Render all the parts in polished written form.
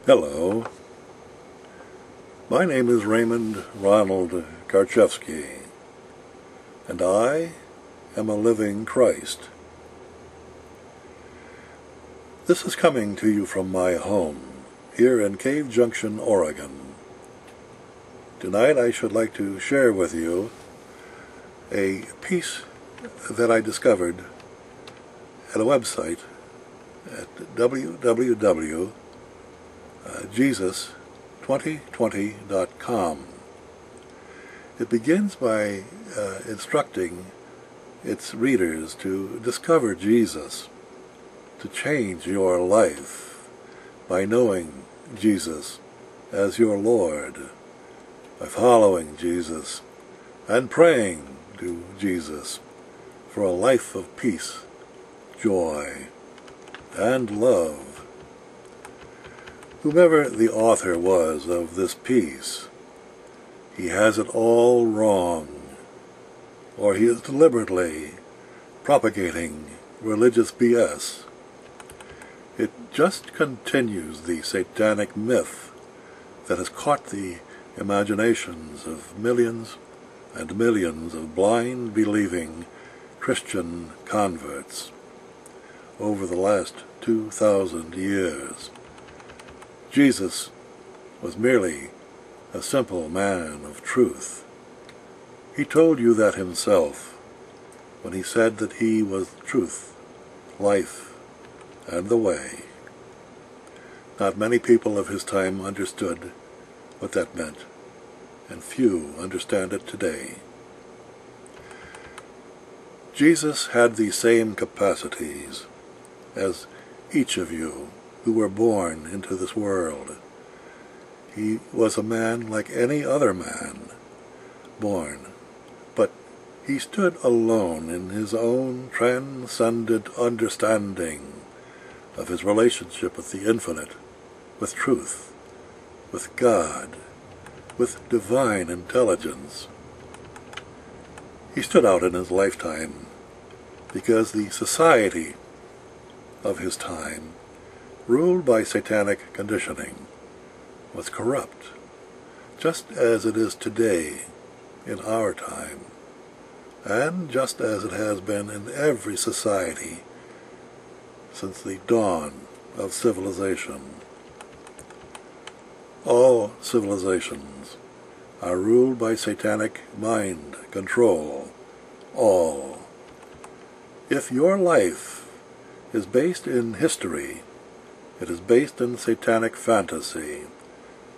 Hello, my name is Raymond Ronald Karchevsky, and I am a living Christ. This is coming to you from my home, here in Cave Junction, Oregon. Tonight I should like to share with you a piece that I discovered at a website at www.jesus2020.com. It begins by instructing its readers to discover Jesus, to change your life by knowing Jesus as your Lord, by following Jesus and praying to Jesus for a life of peace, joy, and love. Whomever the author was of this piece, he has it all wrong, or he is deliberately propagating religious BS. It just continues the satanic myth that has caught the imaginations of millions and millions of blind, believing Christian converts over the last 2,000 years. Jesus was merely a simple man of truth. He told you that himself when he said that he was truth, life, and the way. Not many people of his time understood what that meant, and few understand it today. Jesus had the same capacities as each of you who were born into this world. He was a man like any other man born, but he stood alone in his own transcendent understanding of his relationship with the infinite, with truth, with God, with divine intelligence. He stood out in his lifetime because the society of his time, ruled by satanic conditioning, was corrupt, just as it is today in our time, and just as it has been in every society since the dawn of civilization. All civilizations are ruled by satanic mind control. All. If your life is based in history, it is based in satanic fantasy,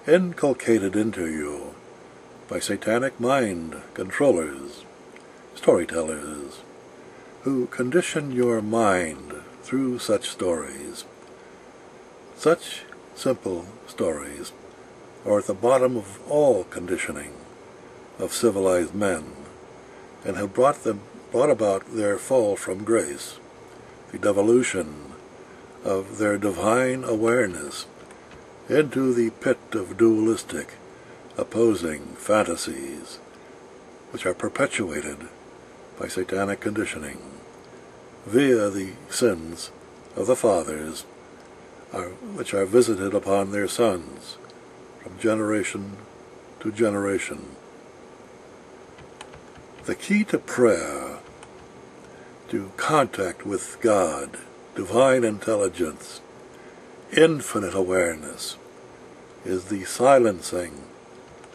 inculcated into you by satanic mind controllers, storytellers, who condition your mind through such stories. Such simple stories are at the bottom of all conditioning of civilized men, and have brought about their fall from grace, the devolution of their divine awareness into the pit of dualistic, opposing fantasies, which are perpetuated by satanic conditioning via the sins of the fathers, which are visited upon their sons from generation to generation. The key to prayer, to contact with God, divine intelligence, infinite awareness, is the silencing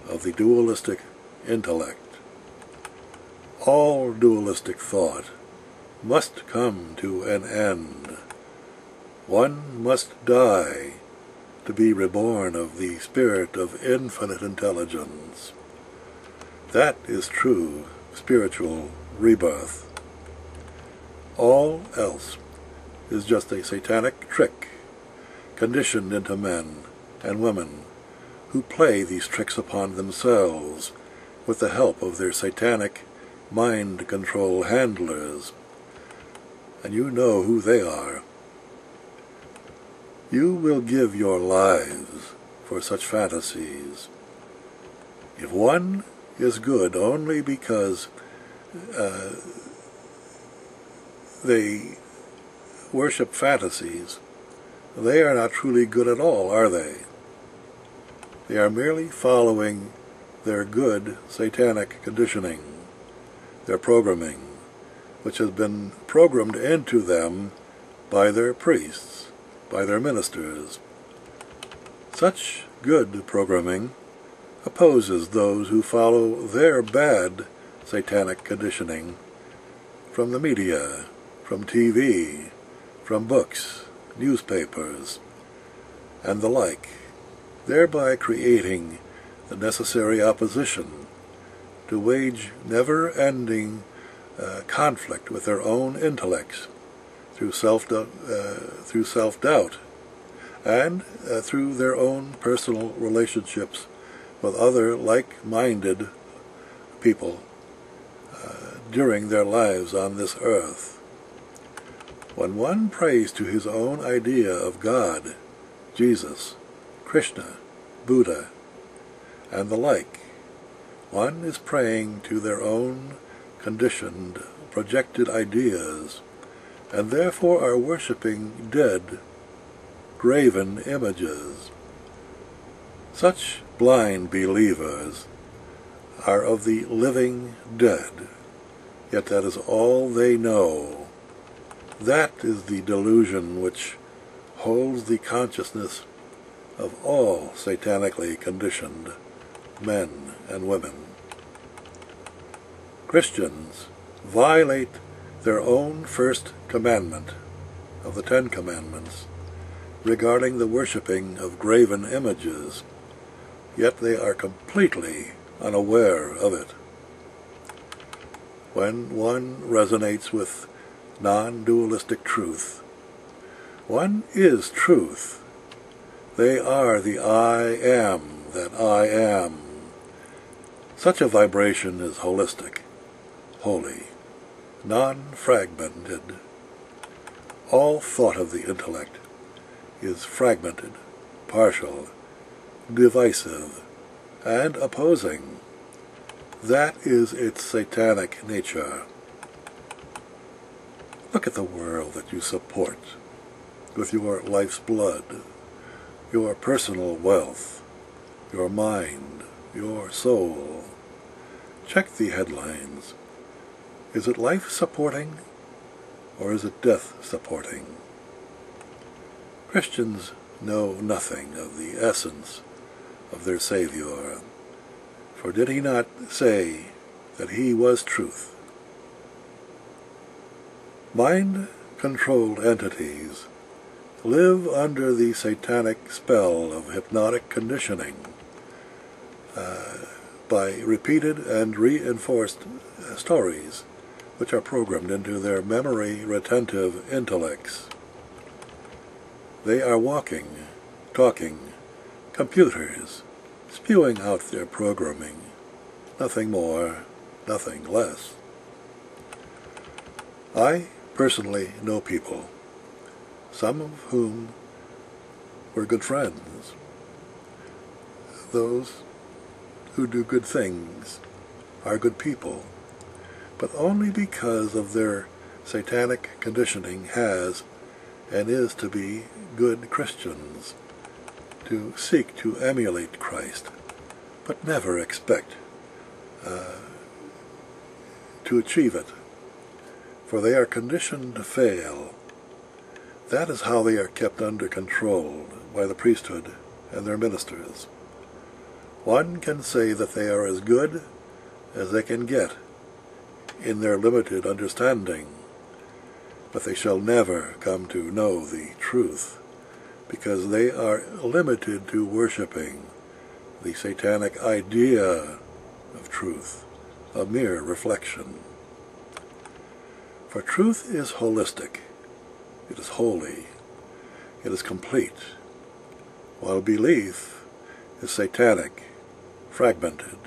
of the dualistic intellect. All dualistic thought must come to an end. One must die to be reborn of the spirit of infinite intelligence. That is true spiritual rebirth. All else is just a satanic trick conditioned into men and women who play these tricks upon themselves with the help of their satanic mind control handlers. And you know who they are. You will give your lives for such fantasies. If one is good only because they worship fantasies, they are not truly good at all, are they? They are merely following their good satanic conditioning, their programming, which has been programmed into them by their priests, by their ministers. Such good programming opposes those who follow their bad satanic conditioning from the media, from TV, from books, newspapers, and the like, thereby creating the necessary opposition to wage never-ending conflict with their own intellects through self-doubt and through their own personal relationships with other like-minded people during their lives on this earth. When one prays to his own idea of God, Jesus, Krishna, Buddha, and the like, one is praying to their own conditioned, projected ideas, and therefore are worshipping dead, graven images. Such blind believers are of the living dead, yet that is all they know. That is the delusion which holds the consciousness of all satanically conditioned men and women. Christians violate their own first commandment of the 10 Commandments regarding the worshipping of graven images, yet they are completely unaware of it. When one resonates with non-dualistic truth, one is truth. They are the I am that I am. Such a vibration is holistic, holy, non-fragmented. All thought of the intellect is fragmented, partial, divisive, and opposing. That is its satanic nature. Look at the world that you support with your life's blood, your personal wealth, your mind, your soul. Check the headlines. Is it life-supporting, or is it death-supporting? Christians know nothing of the essence of their Savior, for did he not say that he was truth? Mind-controlled entities live under the satanic spell of hypnotic conditioning by repeated and reinforced stories which are programmed into their memory-retentive intellects. They are walking, talking computers, spewing out their programming, nothing more, nothing less. I personally know people, some of whom were good friends. Those who do good things are good people, but only because of their satanic conditioning has and is to be good Christians, to seek to emulate Christ, but never expect to achieve it, for they are conditioned to fail. That is how they are kept under control by the priesthood and their ministers. One can say that they are as good as they can get in their limited understanding, but they shall never come to know the truth, because they are limited to worshipping the satanic idea of truth, a mere reflection. For truth is holistic, it is holy, it is complete, while belief is satanic, fragmented,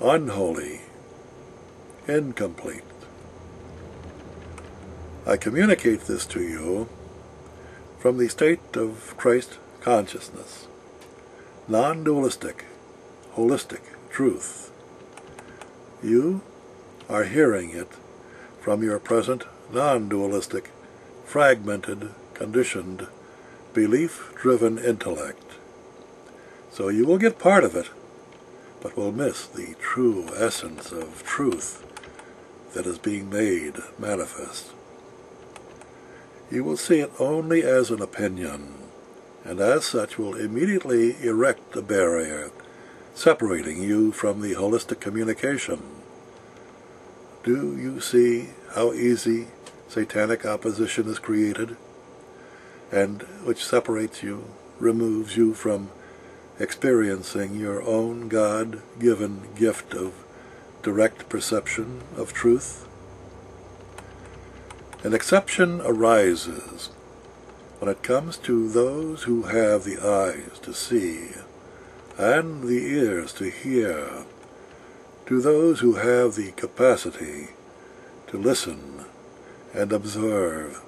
unholy, incomplete. I communicate this to you from the state of Christ consciousness, non-dualistic, holistic truth. You are hearing it from your present non-dualistic, fragmented, conditioned, belief-driven intellect. So you will get part of it, but will miss the true essence of truth that is being made manifest. You will see it only as an opinion, and as such will immediately erect a barrier separating you from the holistic communication. Do you see how easy satanic opposition is created, and which separates you, removes you from experiencing your own God-given gift of direct perception of truth? An exception arises when it comes to those who have the eyes to see and the ears to hear, to those who have the capacity to listen and observe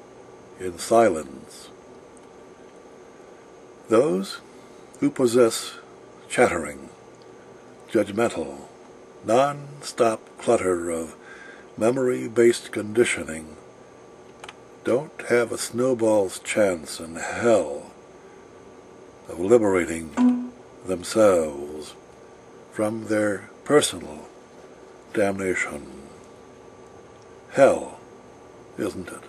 in silence. Those who possess chattering, judgmental, non-stop clutter of memory-based conditioning don't have a snowball's chance in hell of liberating themselves from their personal damnation. Hell, isn't it?